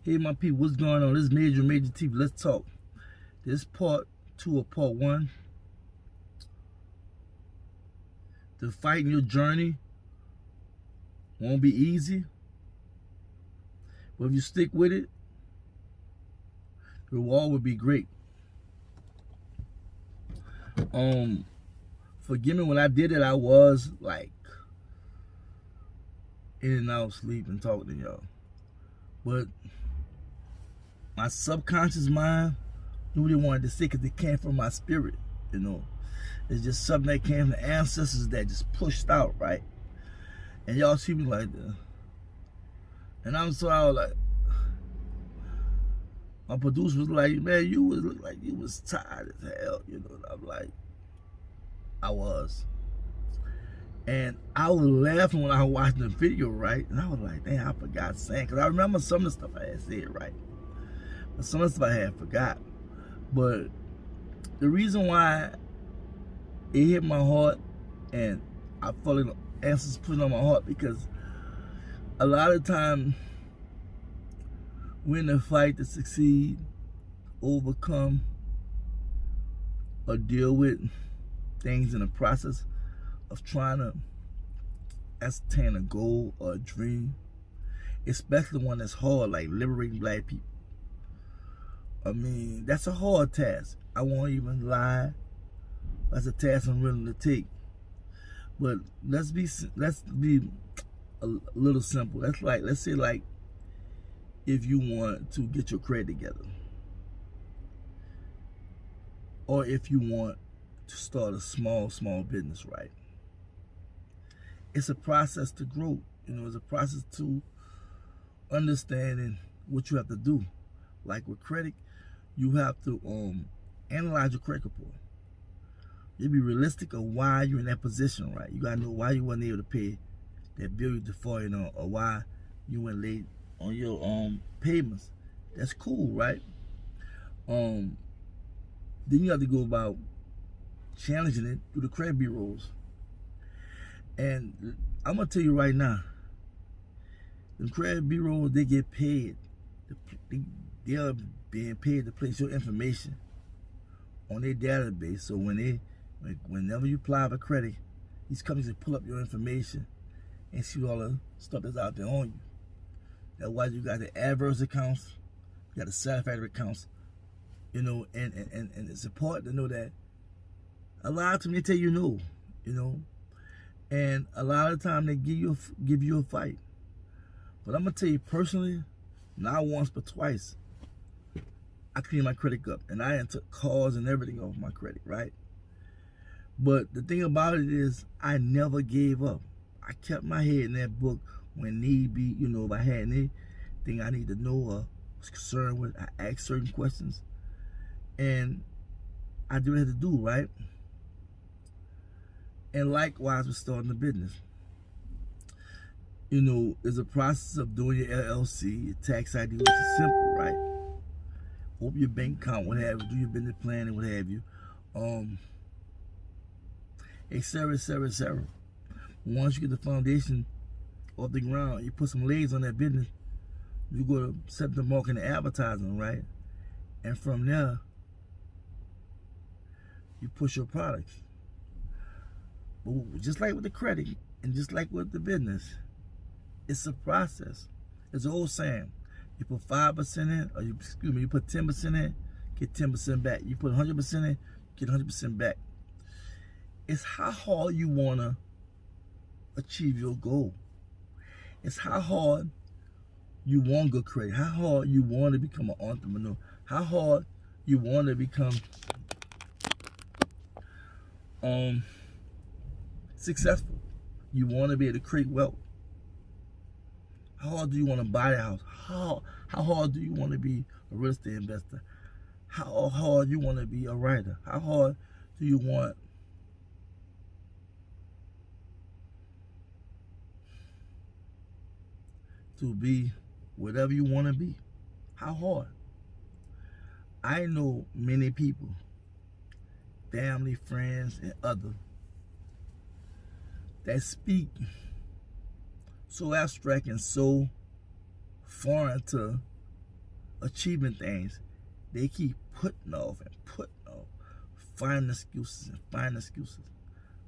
Hey, my people, what's going on? This is Major TV. Let's talk. This part 2 of part 1. The fight in your journey won't be easy, but if you stick with it, the reward will be great. Forgive me, when I did it, I was like in and out sleeping, talking to y'all. But my subconscious mind knew what they wanted to say because it came from my spirit, you know. It's just something that came from the ancestors that just pushed out, right? And y'all see me like that. And I was like, my producer was like, man, you was look like you was tired as hell, you know. And I'm like, I was. And I was laughing when I was watching the video, right? And I was like, damn, I forgot saying. Because I remember some of the stuff I had said, right? But some of the stuff I had forgot. But the reason why it hit my heart and I felt the answers put on my heart, because a lot of time we're in a fight to succeed, overcome, or deal with things in the process of trying to ascertain a goal or a dream, especially one that's hard, like liberating black people. I mean, that's a hard task. I won't even lie. That's a task I'm willing to take. But let's be a little simple. Let's say like if you want to get your credit together, or if you want to start a small business, right? It's a process to grow. You know, it's a process to understanding what you have to do. Like with credit, you have to analyze your credit report. You be realistic of why you're in that position, right? You gotta know why you wasn't able to pay that bill you defaulted on, or why you went late on your payments. That's cool, right? Then you have to go about challenging it through the credit bureaus. And I'm gonna tell you right now, the credit bureaus, they get paid. They're being paid to place your information on their database. So whenever you apply for credit, these companies will pull up your information and see all the stuff that's out there on you. That's why you got the adverse accounts, you got the satisfactory accounts, you know, and it's important to know that a lot of times they tell you no, you know, and a lot of time they give you a fight. But I'm gonna tell you personally, not once but twice, I cleaned my credit up, and I took calls and everything off my credit, right? But the thing about it is, I never gave up. I kept my head in that book when need be. You know, if I had anything I need to know or was concerned with, I asked certain questions, and I did what I had to do, right? And likewise with starting the business. You know, it's a process of doing your LLC, your tax ID, which is simple, right? Open your bank account, what have you, do your business plan and what have you, etc., etc., etc. Once you get the foundation off the ground, you put some legs on that business, you go to set the marketing and advertising, right? And from there, you push your products. But just like with the credit, and just like with the business, it's a process. It's an old saying. You put 5% in, or you put 10% in, get 10% back. You put 100% in, get 100% back. It's how hard you wanna achieve your goal. It's how hard you want good credit. How hard you want to become an entrepreneur. How hard you want to become successful. You want to be able to create wealth. How hard do you want to buy a house? How hard do you want to be a real estate investor? How hard you want to be a writer? How hard do you want to be whatever you want to be? How hard? I know many people, family, friends, and others, that speak so abstract and so foreign to achieving things, they keep putting off and putting off, finding excuses and finding excuses.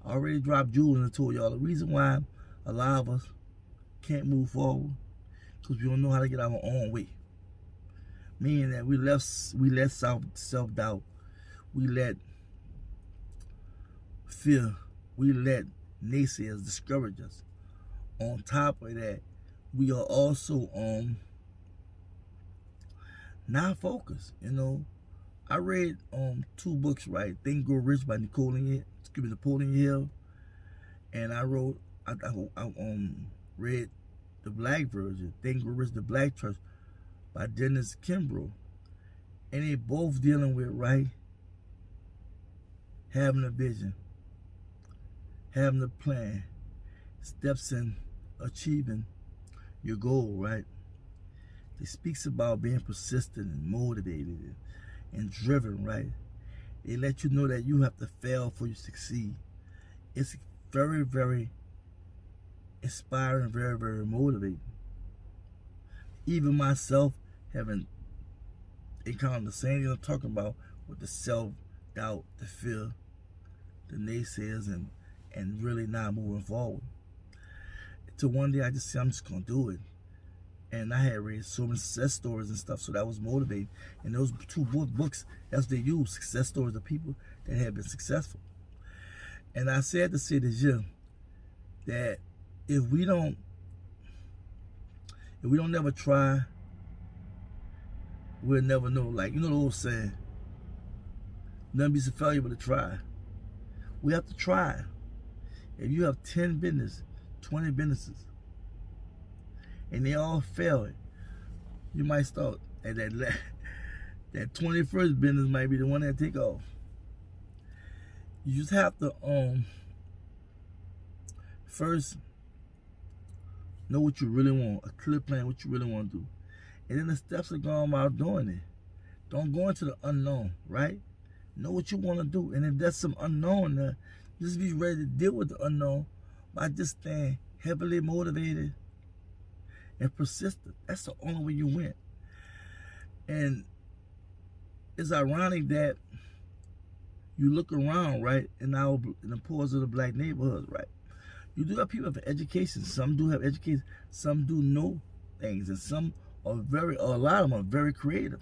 I already dropped jewels and told y'all the reason why a lot of us can't move forward, because we don't know how to get our own way. Meaning that we let self-doubt, we let fear, we let naysayers discourage us. On top of that, we are also not focused. You know, I read 2 books, right? Think and Grow Rich by Napoleon Hill, and I read the black version, Think and Grow Rich, the Black Church by Dennis Kimbrough, and they both dealing with, right, having a vision, having a plan, steps in achieving your goal, right? It speaks about being persistent and motivated and driven, right? They let you know that you have to fail before you succeed. It's very, very inspiring, very, very motivating. Even myself, having encountered the same thing I'm talking about with the self-doubt, the fear, the naysayers, and really not moving forward. So one day I just said, I'm just going to do it. And I had read so many success stories and stuff, so that was motivating. And those 2 books, that's what they use, success stories of people that have been successful. And I said to say this year that if we don't never try, we'll never know. Like, you know the old saying, nothing beats a failure but a try. We have to try. If you have 10 business, 20 businesses, and they all fail, you might start at that 21st business might be the one that take off. You just have to first know what you really want, a clear plan, what you really want to do, and then the steps are going about doing it. Don't go into the unknown, right? Know what you want to do, and if there's some unknown there, just be ready to deal with the unknown by just staying heavily motivated and persistent. That's the only way you win. And it's ironic that you look around, right, in the poors of the black neighborhoods, right? You do have people with education. Some do have education. Some do know things, and some are a lot of them are very creative,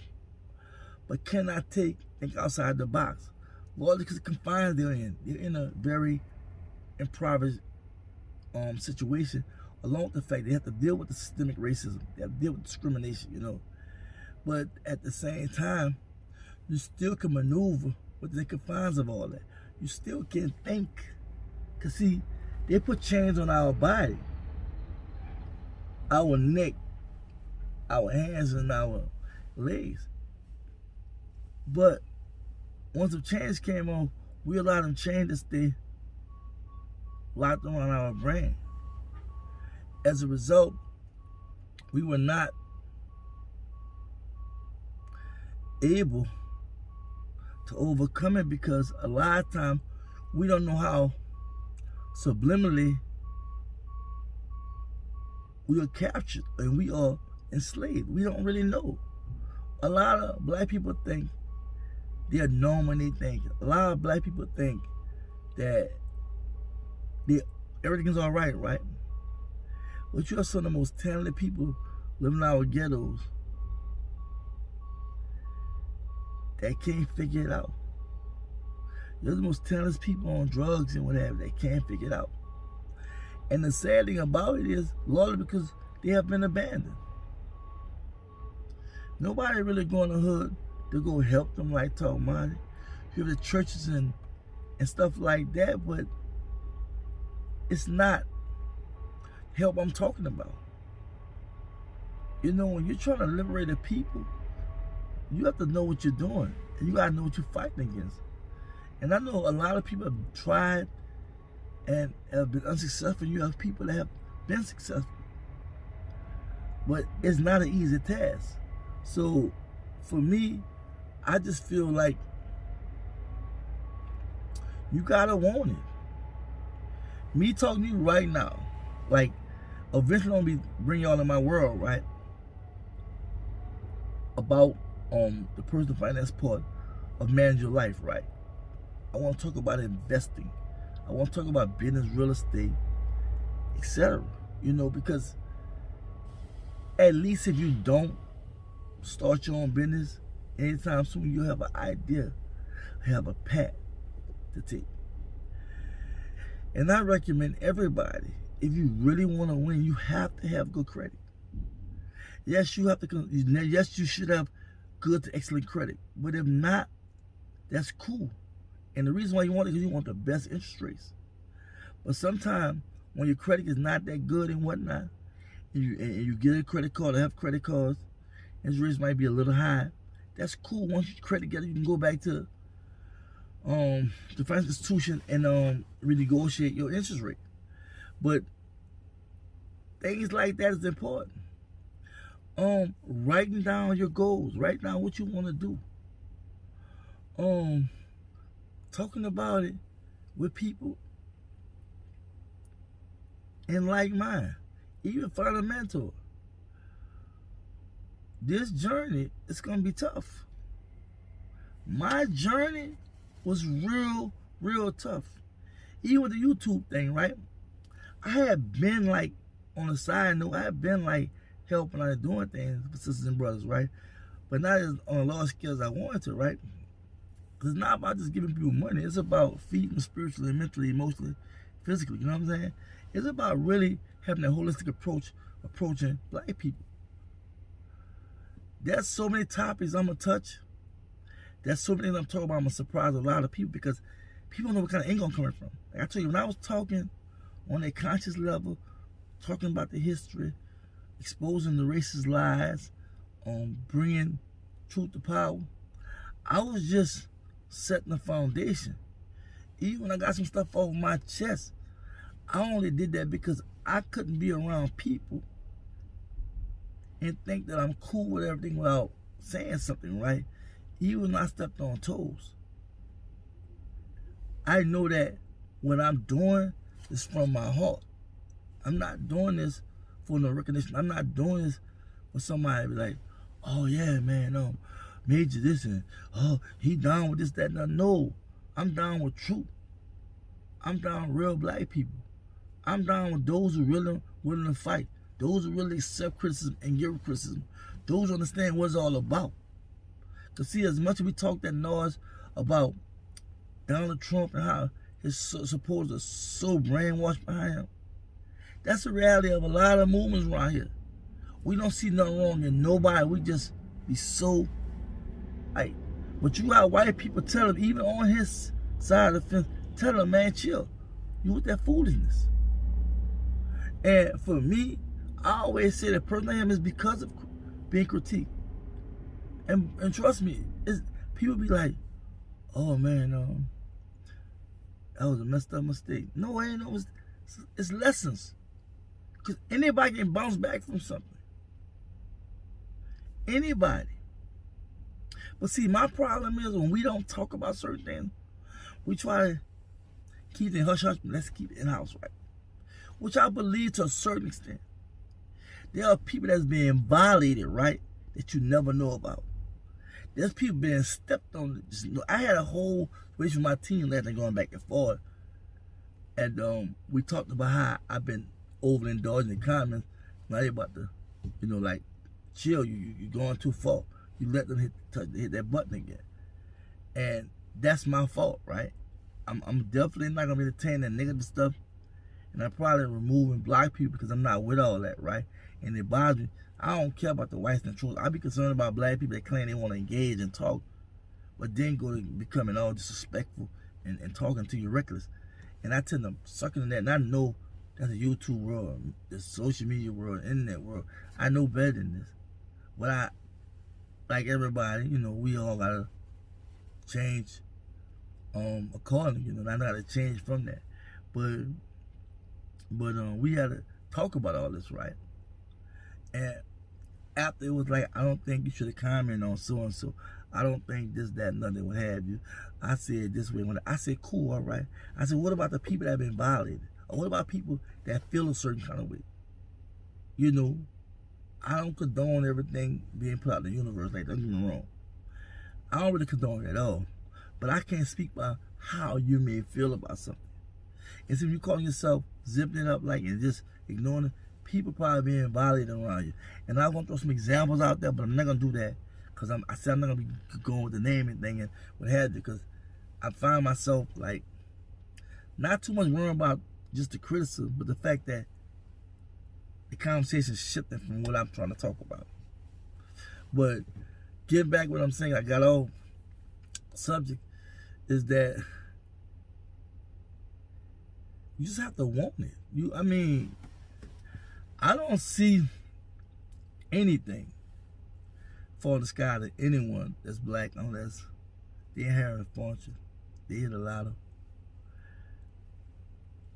but cannot think outside the box. Well, because the confines they're in a very impoverished situation, along with the fact they have to deal with the systemic racism, they have to deal with discrimination, you know. But at the same time, you still can maneuver within the confines of all that. You still can think. Because see, they put chains on our body, our neck, our hands, and our legs. But once the chains came on, we allowed them chains to stay locked on our brain. As a result, we were not able to overcome it, because a lot of times we don't know how subliminally we are captured and we are enslaved. We don't really know. A lot of black people think they're known when they think. A lot of black people think that everything's all right, right? But you have some of the most talented people living in our ghettos that can't figure it out. You're the most talented people on drugs and whatever that can't figure it out. And the sad thing about it is, largely because they have been abandoned. Nobody really going to the hood to go help them like talking about it. You have the churches and stuff like that, but it's not help I'm talking about. You know, when you're trying to liberate the people, you have to know what you're doing, and you gotta know what you're fighting against. And I know a lot of people have tried and have been unsuccessful. You have people that have been successful, but it's not an easy task. So for me, I just feel like you gotta want it. Me talking to you right now, like eventually I'm gonna bring y'all in my world, right? about the personal finance part of managing your life, right? I want to talk about investing. I want to talk about business, real estate, etc. You know, because at least if you don't start your own business anytime soon, you'll have an idea, have a path to take. And I recommend everybody, if you really want to win, you have to have good credit. Yes, you have to. Yes, you should have good to excellent credit. But if not, that's cool. And the reason why you want it is because you want the best interest rates. But sometimes when your credit is not that good and whatnot, and you get a credit card or have credit cards, interest rates might be a little high. That's cool. Once your credit gets, you can go back to the financial institution and renegotiate your interest rate. But things like that is important. Writing down your goals, write down what you want to do. Talking about it with people in like mind. Even find a mentor. This journey is gonna be tough. My journey was real tough. Even with the YouTube thing, right? I had been like, on a side note, I had been like helping out and doing things for sisters and brothers, right? But not as on a large scale as I wanted to, right? Because it's not about just giving people money. It's about feeding them spiritually, mentally, emotionally, physically. You know what I'm saying? It's about really having a holistic approach, approaching black people. There's so many topics I'm going to touch. There's so many things I'm talking about. I'm going to surprise a lot of people because people don't know what kind of income coming from. Like I tell you, when I was talking on a conscious level, talking about the history, exposing the racist lies, bringing truth to power, I was just setting the foundation. Even when I got some stuff off my chest, I only did that because I couldn't be around people and think that I'm cool with everything without saying something, right? Even when I stepped on toes. I know that what I'm doing is from my heart. I'm not doing this for no recognition. I'm not doing this for somebody to be like, oh yeah, man, Major this and oh, he down with this, that, and that. No, I'm down with truth. I'm down with real black people. I'm down with those who really willing to fight. Those who really accept criticism and give criticism. Those who understand what it's all about. Because see, as much as we talk that noise about Donald Trump and how his supporters are so brainwashed behind him, that's the reality of a lot of movements around here. We don't see nothing wrong in nobody. We just be so, like, but you got white people tell him, even on his side of the fence, tell him, man, chill. You with that foolishness. And for me, I always say that personal him is because of being critiqued. And trust me, people be like, oh man, that was a messed up mistake. No, it ain't no mistake. It's lessons. Because anybody can bounce back from something. Anybody. But see, my problem is when we don't talk about certain things, we try to keep it hush-hush, but let's keep it in-house, right? Which I believe to a certain extent. There are people that's being violated, right, that you never know about. There's people being stepped on. I had a whole situation with my team last night going back and forth. And we talked about how I've been overindulging in comments. Now they about to, like, chill. You're going too far. You let them hit that button again. And that's my fault, right? I'm definitely not going to entertain that negative stuff. And I'm probably removing black people because I'm not with all that, right? And it bothers me. I don't care about the whites and trolls. I be concerned about black people that claim they want to engage and talk, but then go to becoming all disrespectful and talking to you reckless. And I tend to suck into that. And I know that's the YouTube world, the social media world, internet world. I know better than this. But I, like everybody, we all gotta change accordingly. I know how to change from that. But we had to talk about all this, right? And after it was like, I don't think you should have commented on so-and-so. I don't think this, that, nothing, what have you. I said this way. I said, cool, all right. I said, what about the people that have been violated? Or what about people that feel a certain kind of way? I don't condone everything being put out in the universe. Like, don't get me wrong. I don't really condone it at all. But I can't speak by how you may feel about something. And so if you calling yourself zipping it up like and just ignoring it, people probably being violated around you. And I'm going to throw some examples out there, but I'm not going to do that. Because I said I'm not going to be going with the naming thing and what have you. Because I find myself like not too much worrying about just the criticism, but the fact that the conversation is shifting from what I'm trying to talk about. But getting back what I'm saying, I got off subject, is that you just have to want it. I mean, I don't see anything fall in the sky to anyone that's black unless they inherit a fortune, they hit a lotto.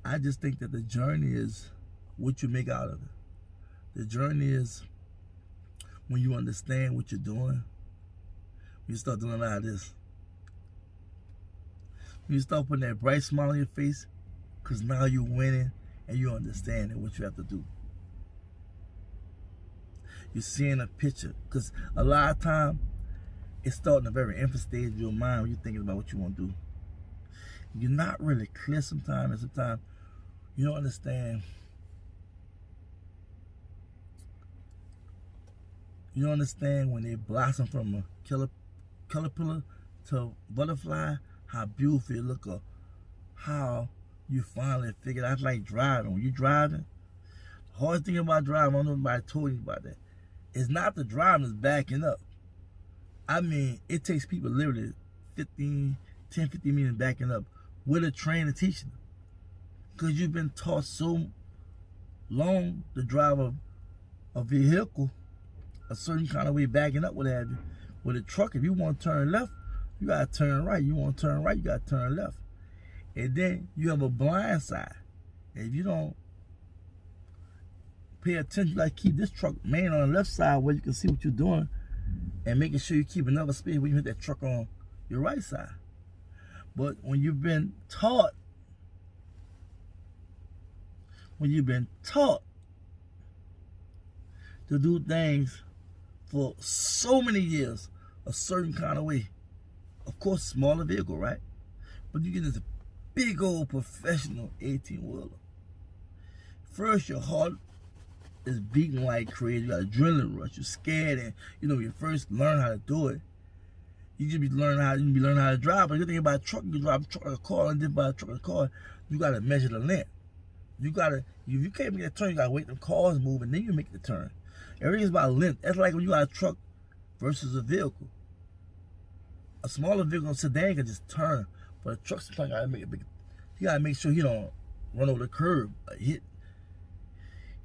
I just think that the journey is what you make out of it. The journey is when you understand what you're doing, when you start doing a lot of this. When you start putting that bright smile on your face, because now you're winning and you understand what you have to do. You're seeing a picture, because a lot of time it's starting a very infant stage of your mind when you're thinking about what you want to do. You're not really clear sometimes, and sometimes you don't understand. You don't understand when they blossom from a caterpillar to butterfly, how beautiful it look, or how you finally figured out. Like driving. When you're driving, the hardest thing about driving, I don't know if anybody told you about that, it's not the driving, it's backing up. I mean, it takes people literally 10, 15 minutes backing up with a trainer teaching them. Because you've been taught so long to drive a vehicle a certain kind of way, backing up, what have you. With a truck, if you want to turn left, you got to turn right. You want to turn right, you got to turn left. And then you have a blind side. And if you don't pay attention, you got to keep this truck main on the left side where you can see what you're doing, and making sure you keep another space when you hit that truck on your right side. But when you've been taught, to do things for so many years a certain kind of way, of course, smaller vehicle, right? But you get this big old professional 18-wheeler. First, your heart is beating like crazy. You got adrenaline rush. You're scared, and you first learn how to do it. You just be learning how to drive. But you think about a truck, you can drive a truck or a car, and then by a truck or a car, you gotta measure the length. If you can't make that turn, you gotta wait them cars move, and then you make the turn. Everything's about length. That's like when you got a truck versus a vehicle. A smaller vehicle, a sedan, can just turn, but a truck sometimes gotta make a big. You gotta make sure you don't run over the curb, hit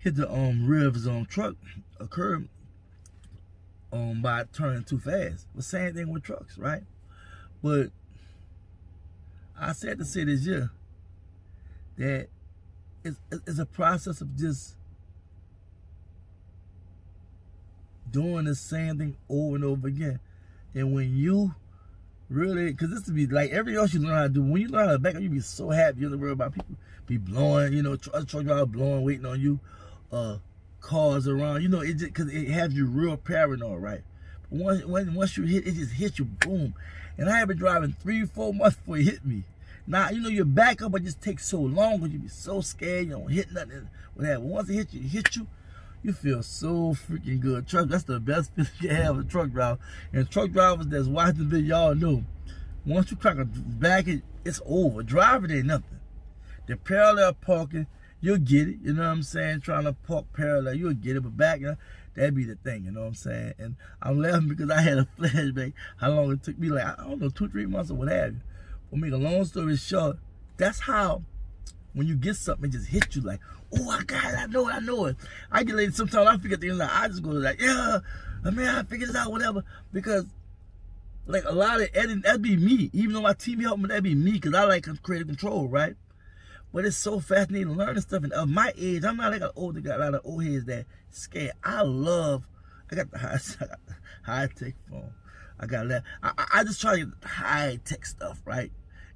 the rear of his truck, a curb, by turning too fast. The same thing with trucks, right? But I said to say this year that it's a process of just doing the same thing over and over again. And when you really, because this would be like everything else you learn how to do, when you learn how to back up, you be so happy. You don't worry about people be blowing, other truck driver blowing, waiting on you, cars around, it just, because it has you real paranoid, right? But once you hit, it just hits you, boom. And I have been driving 3-4 months before it hit me. Now, your back up, it just takes so long because you be so scared, you don't hit nothing, whatever. Once it hit you, you feel so freaking good. That's the best feeling you have as a truck driver. And truck drivers that's watching the video, y'all know, once you crack a back, it's over. Driving ain't nothing. The parallel parking, you'll get it, you know what I'm saying? Trying to park parallel, you'll get it, but back, that'd be the thing, you know what I'm saying? And I'm laughing because I had a flashback how long it took me, like, I don't know, 2-3 months or what have you. But make a long story short, that's how, when you get something, it just hits you like, oh, I got it, I know it. I get late, sometimes I forget things, like, I just go like, yeah, I figured this out, whatever. Because, like, a lot of editing, that'd be me. Even though my team helped me, that'd be me, because I like creative control, right? But it's so fascinating learning stuff. And of my age, I'm not like an older guy, a lot of old heads that scared. I got the high-tech phone. I got that. I just try to get high-tech stuff, right?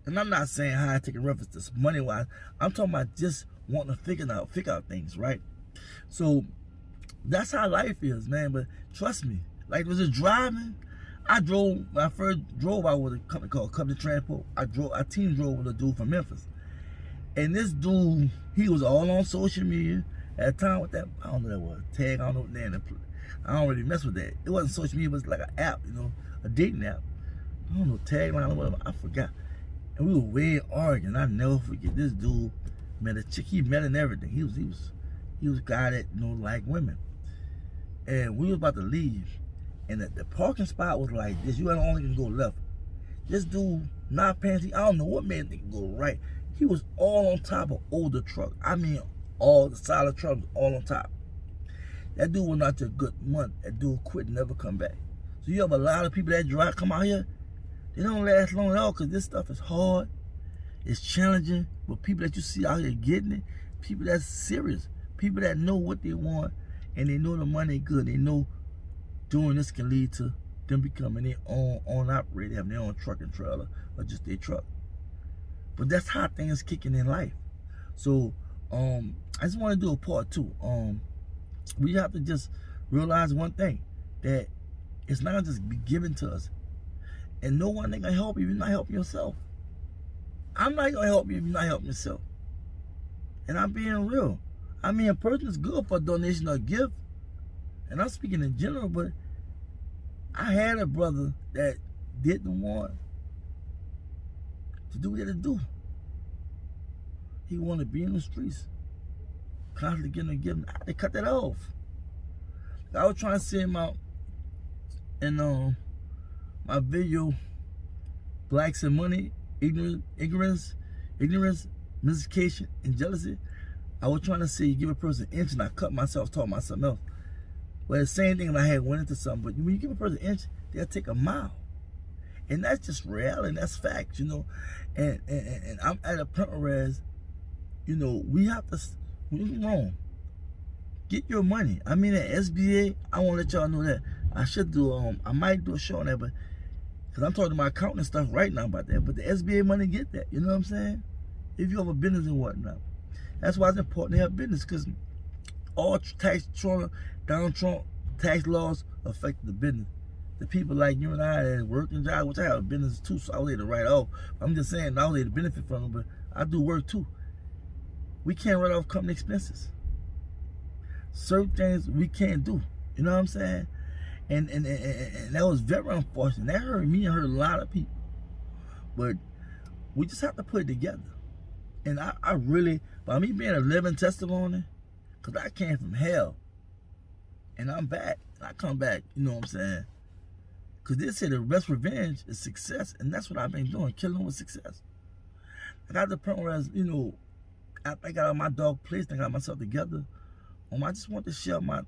And I'm not saying high-tech in reference to money-wise. I'm talking about just wanting to figure out things, right? So That's how life is, man. But trust me, like was it driving? When I first drove out with a company called Company Transport. I team drove with a dude from Memphis. And this dude, he was all on social media at the time with that, I don't know what that was, tag, I don't know what name. I don't really mess with that. It wasn't social media, it was like an app, a dating app. I don't know, tagline or whatever, I forgot. And we were way arguing. I never forget this dude met a chick, he met and everything. He was a guy that like women. And we was about to leave. And the parking spot was like this. You only can go left. This dude, not paying, I don't know what made him go right. He was all on top of older truck. I mean, all the solid trucks all on top. That dude went out to a good month. That dude quit and never come back. So you have a lot of people that drive, come out here, they don't last long at all because this stuff is hard. It's challenging. But people that you see out here getting it, people that's serious, people that know what they want and they know the money good. They know doing this can lead to them becoming their own operator, having their own truck and trailer or just their truck. But that's how things kicking in life. So I just want to do a part 2. We have to just realize one thing, that it's not just be given to us. And no one ain't gonna help you if you're not helping yourself. I'm not gonna help you if you're not helping yourself. And I'm being real. I mean, a person is good for a donation or a gift. And I'm speaking in general, but I had a brother that didn't want to do what he had to do. He wanted to be in the streets. Constantly getting they cut that off. I was trying to send him out in my video, Blacks and Money, Ignorance, Miseducation, and Jealousy. I was trying to say, give a person an inch, and I cut myself talking about something else. Well, the same thing I had went into something, but when you give a person an inch, they'll take a mile. And that's just reality, and that's facts, And I'm at a point where, we have to, when you're wrong, get your money. I mean, at SBA, I want to let y'all know that I should do, I might do a show on that, but, because I'm talking to my accountant and stuff right now about that, but the SBA money, get that, you know what I'm saying? If you have a business and whatnot. That's why it's important to have business, because all tax tax laws affect the business. The people like you and I that work and job, which I have a business too, so I was able to write off. I'm just saying, not only to benefit from them, but I do work too. We can't write off company expenses. Certain things we can't do. You know what I'm saying? And that was very unfortunate. That hurt me and hurt a lot of people. But we just have to put it together. And I really, by me being a living testimony, because I came from hell, and I'm back, and I come back, you know what I'm saying? Because they say the best revenge is success, and that's what I've been doing, killing with success. I got to the point where, after I got out of my dog place and I got myself together, I just want to share my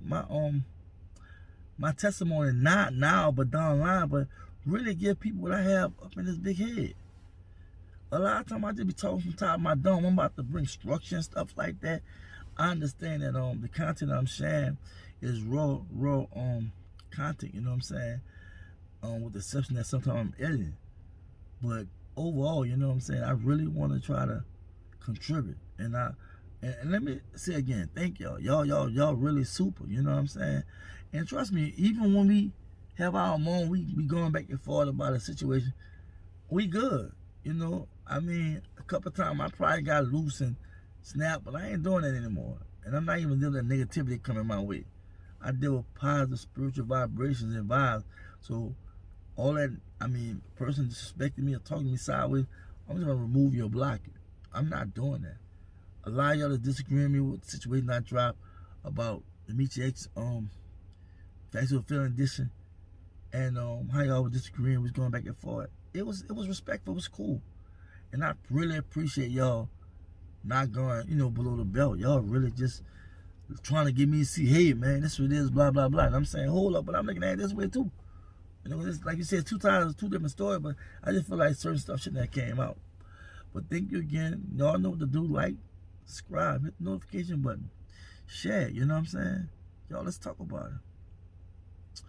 testimony, not now, but down the line, but really give people what I have up in this big head. A lot of times I just be talking from top of my dome. I'm about to bring structure and stuff like that. I understand that the content I'm sharing is raw content, you know what I'm saying? With the exception that sometimes I'm editing. But overall, you know what I'm saying, I really want to try to contribute. And let me say again, thank y'all. Y'all really super, you know what I'm saying? And trust me, even when we have our moment, we going back and forth about a situation, we good, I mean, a couple of times I probably got loose and snapped, but I ain't doing that anymore. And I'm not even dealing with negativity coming my way. I deal with positive spiritual vibrations and vibes. So all that, I mean, person disrespecting me or talking to me sideways, I'm just gonna remove you or block you. I'm not doing that. A lot of y'all that disagree with me with the situation I dropped about the Meet Your Ex Factual Feeling Edition, and how y'all were disagreeing, was going back and forth. It was respectful, it was cool. And I really appreciate y'all not going, below the belt. Y'all really just trying to get me to see, hey man, this what it is, blah, blah, blah. And I'm saying, hold up, but I'm looking at it this way too. It's like you said, 2 times, 2 different stories, but I just feel like certain stuff shouldn't have came out. But thank you again. Y'all know what to do. Like, subscribe, hit the notification button, share, you know what I'm saying? Y'all, let's talk about it.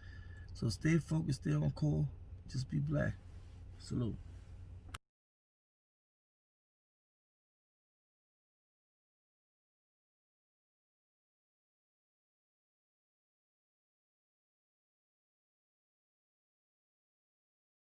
So stay focused, stay on call, just be black. Salute.